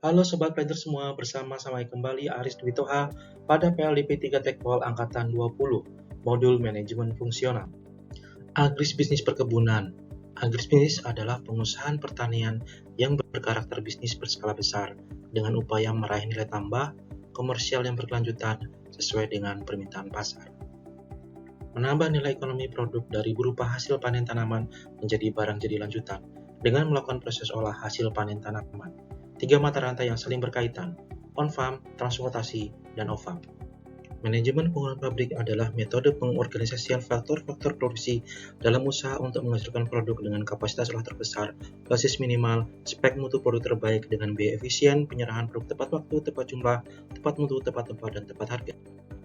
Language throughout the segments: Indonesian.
Halo Sobat Planter semua, bersama saya kembali Aris Dwi Toha pada PLDP 3 Tekpol Angkatan 20, Modul Manajemen Fungsional. Agribisnis perkebunan. Agribisnis adalah pengusahaan pertanian yang berkarakter bisnis berskala besar dengan upaya meraih nilai tambah komersial yang berkelanjutan sesuai dengan permintaan pasar. Menambah nilai ekonomi produk dari berupa hasil panen tanaman menjadi barang jadi lanjutan dengan melakukan proses olah hasil panen tanaman. 3 mata rantai yang saling berkaitan, on-farm, transportasi, dan off-farm. Manajemen pengolahan pabrik adalah metode pengorganisasian faktor-faktor produksi dalam usaha untuk menghasilkan produk dengan kapasitas olah terbesar, basis minimal, spek mutu produk terbaik dengan biaya efisien, penyerahan produk tepat waktu, tepat jumlah, tepat mutu, tepat tempat, dan tepat harga.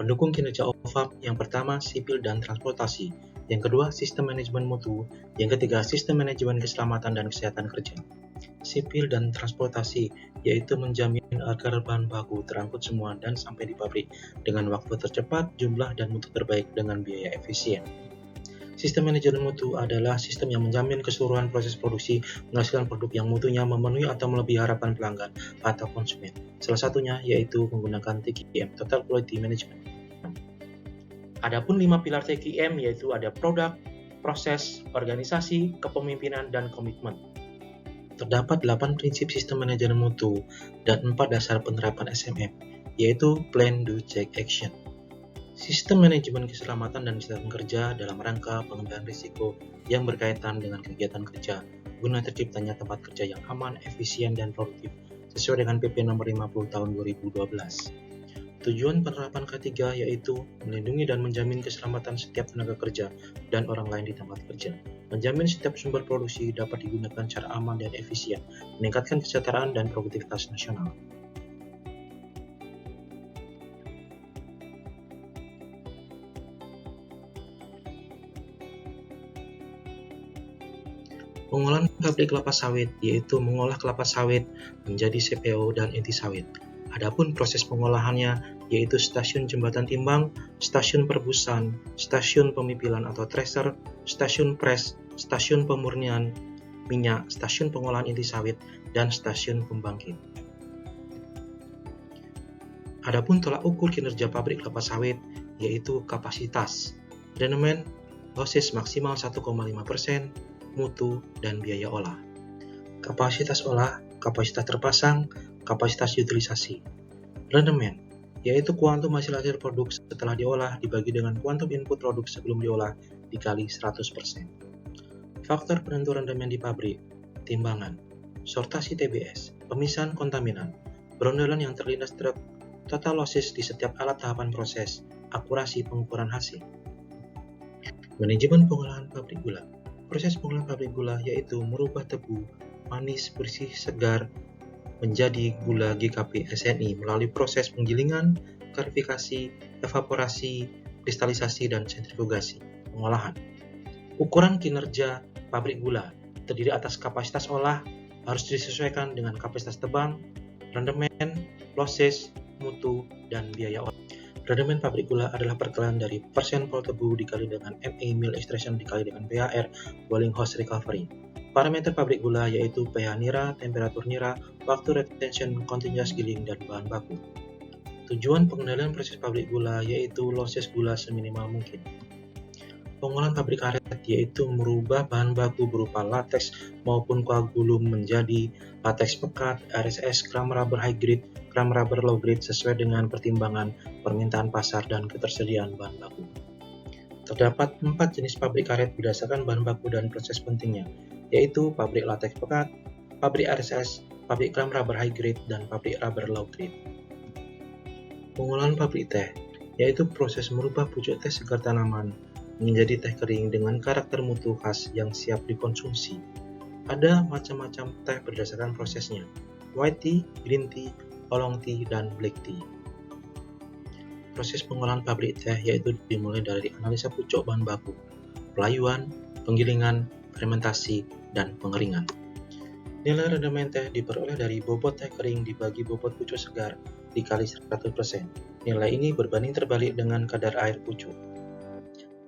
Pendukung kinerja off-farm yang pertama sipil dan transportasi, yang kedua sistem manajemen mutu, yang ketiga sistem manajemen keselamatan dan kesehatan kerja. Sipil dan transportasi, yaitu menjamin agar bahan baku terangkut semua dan sampai di pabrik dengan waktu tercepat, jumlah, dan mutu terbaik dengan biaya efisien. Sistem manajemen mutu adalah sistem yang menjamin keseluruhan proses produksi menghasilkan produk yang mutunya memenuhi atau melebihi harapan pelanggan atau konsumen. Salah satunya yaitu menggunakan TQM, Total Quality Management. Adapun 5 pilar TQM yaitu ada produk, proses, organisasi, kepemimpinan, dan komitmen. Terdapat 8 prinsip sistem manajemen mutu dan 4 dasar penerapan SMM, yaitu Plan, Do, Check, Action. Sistem manajemen keselamatan dan kesehatan kerja dalam rangka pengendalian risiko yang berkaitan dengan kegiatan kerja guna terciptanya tempat kerja yang aman, efisien, dan produktif sesuai dengan PP nomor 50 tahun 2012. Tujuan penerapan ketiga yaitu melindungi dan menjamin keselamatan setiap tenaga kerja dan orang lain di tempat kerja. Menjamin setiap sumber produksi dapat digunakan secara aman dan efisien, meningkatkan kesejahteraan dan produktivitas nasional. Pengolahan pabrik kelapa sawit yaitu mengolah kelapa sawit menjadi CPO dan inti sawit. Adapun proses pengolahannya yaitu stasiun jembatan timbang, stasiun perebusan, stasiun pemipilan atau thresher, stasiun pres, stasiun pemurnian minyak, stasiun pengolahan inti sawit, dan stasiun pembangkit. Adapun tolak ukur kinerja pabrik kelapa sawit yaitu kapasitas, rendemen, losses maksimal 1,5%, mutu, dan biaya olah. Kapasitas olah, kapasitas terpasang, kapasitas utilisasi. Rendemen, yaitu kuantum hasil produk setelah diolah dibagi dengan kuantum input produk sebelum diolah dikali 100%. Faktor penentu rendemen di pabrik, timbangan, sortasi TBS, pemisahan kontaminan, berondelan yang terlindas truk, total losses di setiap alat tahapan proses, akurasi pengukuran hasil. Manajemen pengolahan pabrik gula. Proses pengolahan pabrik gula yaitu merubah tebu, manis, bersih, segar, menjadi gula GKP SNI melalui proses penggilingan, klarifikasi, evaporasi, kristalisasi, dan sentrifugasi. Pengolahan. Ukuran kinerja pabrik gula terdiri atas kapasitas olah harus disesuaikan dengan kapasitas tebang, rendemen, losses, mutu, dan biaya olah. Rendemen pabrik gula adalah perkalian dari persen vol tebu dikali dengan MA mill extraction dikali dengan PHR boiling house recovery. Parameter pabrik gula yaitu pH nira, temperatur nira, waktu retention, continuous giling, dan bahan baku. Tujuan pengendalian proses pabrik gula yaitu losses gula seminimal mungkin. Pengolahan pabrik karet yaitu merubah bahan baku berupa latex maupun koagulum menjadi latex pekat, RSS, kram rubber high grade, kram rubber low grade sesuai dengan pertimbangan permintaan pasar dan ketersediaan bahan baku. Terdapat 4 jenis pabrik karet berdasarkan bahan baku dan proses pentingnya, yaitu pabrik latex pekat, pabrik RSS, pabrik kram rubber high grade, dan pabrik rubber low grade. Pengolahan pabrik teh yaitu proses merubah pucuk teh segar tanaman menjadi teh kering dengan karakter mutu khas yang siap dikonsumsi. Ada macam-macam teh berdasarkan prosesnya, white tea, green tea, oolong tea, dan black tea. Proses pengolahan pabrik teh yaitu dimulai dari analisa pucuk bahan baku, pelayuan, penggilingan, fermentasi, dan pengeringan. Nilai rendemen teh diperoleh dari bobot teh kering dibagi bobot pucuk segar dikali 100%. Nilai ini berbanding terbalik dengan kadar air pucuk.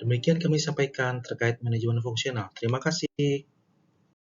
Demikian kami sampaikan terkait manajemen fungsional. Terima kasih.